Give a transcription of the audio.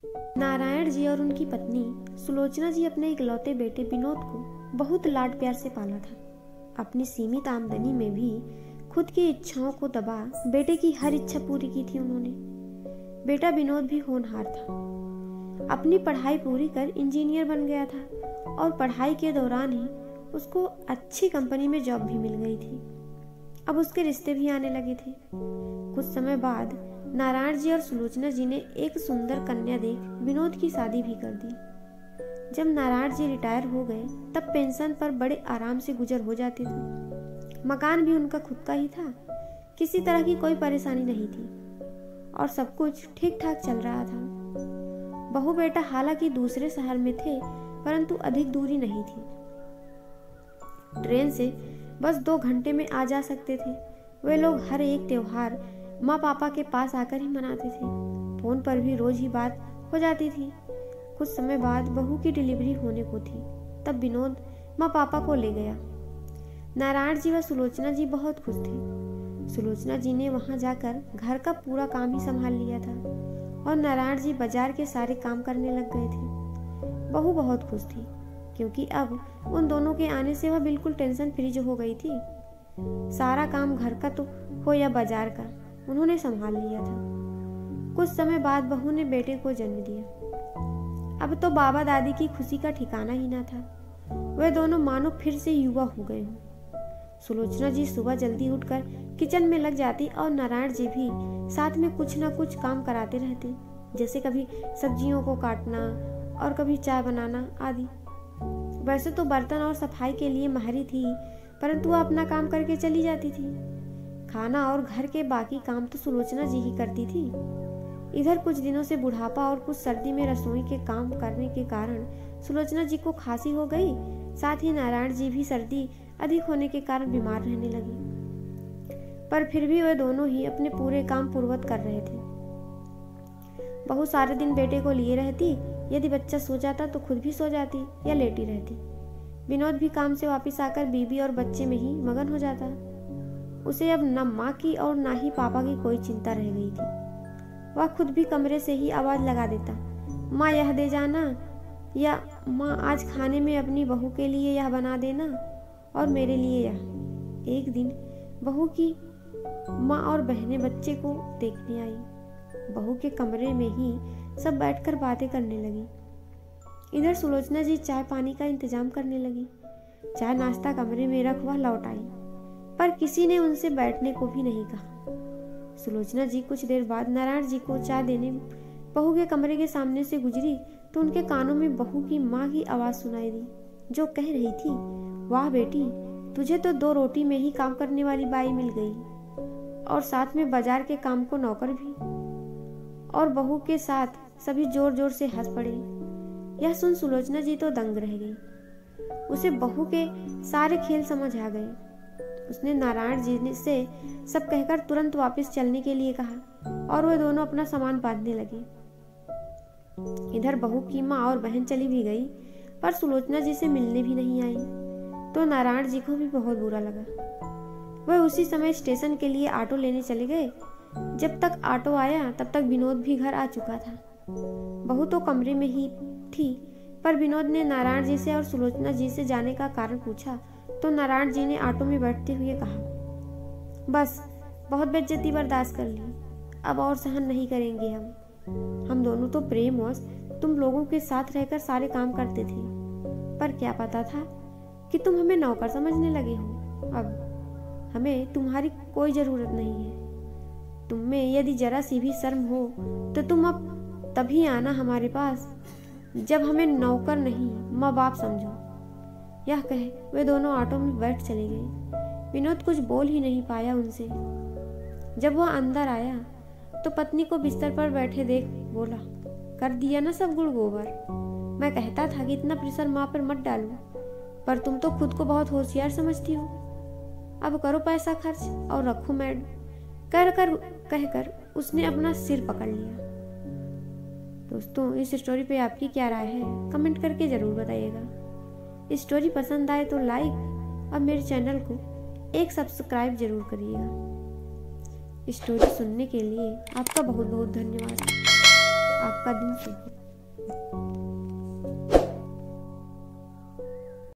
नारायण जी और उनकी पत्नी सुलोचना जी अपने इकलौते बेटे विनोद को बहुत लाड प्यार से पाला था। अपनी सीमित आमदनी में भी खुद की इच्छाओं को दबा बेटे की हर इच्छा पूरी की थी उन्होंने। बेटा विनोद भी होनहार था। अपनी पढ़ाई पूरी कर इंजीनियर बन गया था और पढ़ाई के दौरान ही उसको अच्छी कंपनी में जॉब भी मिल गई थी। अब उसके रिश्ते भी आने लगे थे। कुछ समय बाद नारायण जी और सुलोचना जी ने एक सुंदर कन्या देख विनोद की शादी भी कर दी। जब नारायण जी रिटायर हो गए तब पेंशन पर बड़े आराम से गुजर हो जाती थी। मकान भी उनका खुद का ही था। किसी तरह की कोई परेशानी नहीं थी और सब कुछ ठीक ठाक चल रहा था। बहू बेटा हालांकि दूसरे शहर में थे परंतु अधिक दूरी नहीं थी। ट्रेन से बस 2 घंटे में आ जा सकते थे। वे लोग हर एक त्योहार माँ पापा के पास आकर ही मनाते थे। फोन पर भी रोज ही बात हो जाती थी। कुछ समय बाद बहू की डिलीवरी होने को थी। तब विनोद माँ पापा को ले गया। नारायण जी व सुलोचना जी बहुत खुश थे। सुलोचना जी ने वहां जाकर घर का पूरा काम ही संभाल लिया था और नारायण जी बाजार के सारे काम करने लग गए थे। बहू बहुत खुश थी क्योंकि अब उन दोनों के आने से वह बिल्कुल टेंशन फ्री जो हो गई थी। सारा काम घर का तो हो या बाजार का उन्होंने संभाल लिया था। कुछ समय बाद बहू ने बेटे को जन्म दिया। अब तो बाबा दादी की खुशी का ठिकाना ही ना था। वे दोनों मानो फिर से युवा हो गए हों। सुलोचना जी सुबह जल्दी उठकर किचन में लग जाती और नारायण जी भी साथ में कुछ ना कुछ काम कराते रहते, जैसे कभी सब्जियों को काटना और कभी चाय बनाना आदि। वैसे तो बर्तन और सफाई के लिए माहिर थी परंतु वह अपना काम करके चली जाती थी। खाना और घर के बाकी काम तो सुलोचना जी ही करती थी। इधर कुछ दिनों से बुढ़ापा और कुछ सर्दी में रसोई के काम करने के कारण सुलोचना जी को खांसी हो गई। साथ ही नारायण जी भी सर्दी अधिक होने के कारण बीमार रहने लगे। पर फिर भी वे दोनों ही अपने पूरे काम पूर्ववत कर रहे थे। बहू सारे दिन बेटे को लिए रहती। यदि बच्चा सो जाता तो खुद भी सो जाती या लेटी रहती। विनोद भी काम से वापस आकर बीबी और बच्चे में ही मगन हो जाता। उसे अब न माँ की और न ही पापा की कोई चिंता रह गई थी। वह खुद भी कमरे से ही आवाज लगा देता, माँ यह दे जाना, या माँ आज खाने में अपनी बहू के लिए यह बना देना और मेरे लिए यह। एक दिन बहू की माँ और बहनें बच्चे को देखने आई। बहू के कमरे में ही सब बैठकर बातें करने लगी। इधर सुलोचना जी चाय पानी का इंतजाम करने लगी। चाय नाश्ता कमरे में रख वह लौट आई पर किसी ने उनसे बैठने को भी नहीं कहा। सुलोचना जी कुछ देर बाद नारायण जी को चाय देने बहू के कमरे के सामने से गुजरी तो उनके कानों में बहू की माँ की आवाज सुनाई दी, जो कह रही थी, वाह बेटी, तुझे तो 2 रोटी में ही काम करने वाली बाई मिल गई और साथ में बाजार के काम को नौकर भी। और बहू के साथ सभी जोर जोर से हंस पड़े। यह सुन सुलोचना जी तो दंग रह गई। उसे बहू के सारे खेल समझ आ गए। उसने नारायण जी से सब कहकर तुरंत वापस चलने के लिए कहा और वे दोनों अपना सामान बांधने लगे। इधर बहू की माँ और बहन चली भी गई पर सुलोचना जी से मिलने भी नहीं आई तो नारायण जी को भी बहुत बुरा लगा। वह उसी समय स्टेशन के लिए ऑटो लेने चले गए। जब तक ऑटो आया तब तक विनोद भी घर आ चुका था। बहू तो कमरे में ही थी पर विनोद ने नारायण जी से और सुलोचना जी से जाने का कारण पूछा तो नारायण जी ने ऑटो में बैठते हुए कहा, बस बहुत बेइज्जती बर्दाश्त कर ली, अब और सहन नहीं करेंगे हम दोनों तो प्रेमवश तुम लोगों के साथ रहकर सारे काम करते थे, पर क्या पता था कि तुम हमें नौकर समझने लगे हो। अब हमें तुम्हारी कोई जरूरत नहीं है। तुम में यदि जरा सी भी शर्म हो तो तुम अब तभी आना हमारे पास जब हमें नौकर नहीं माँ बाप समझो। यह कहे वे दोनों ऑटो में बैठ चले गए। विनोद कुछ बोल ही नहीं पाया उनसे। जब वह अंदर आया तो पत्नी को बिस्तर पर बैठे देख बोला, कर दिया ना सब गुड़ गोबर। मैं कहता था कि इतना प्रेशर माँ पर मत डालो, पर तुम तो खुद को बहुत होशियार समझती हो। अब करो पैसा खर्च और रखो मैड। कहकर उसने अपना सिर पकड़ लिया। दोस्तों, इस स्टोरी पे आपकी क्या राय है कमेंट करके जरूर बताइएगा। स्टोरी पसंद आए तो लाइक और मेरे चैनल को एक सब्सक्राइब जरूर करिएगा। स्टोरी सुनने के लिए आपका बहुत बहुत धन्यवाद। आपका दिन शुभ हो।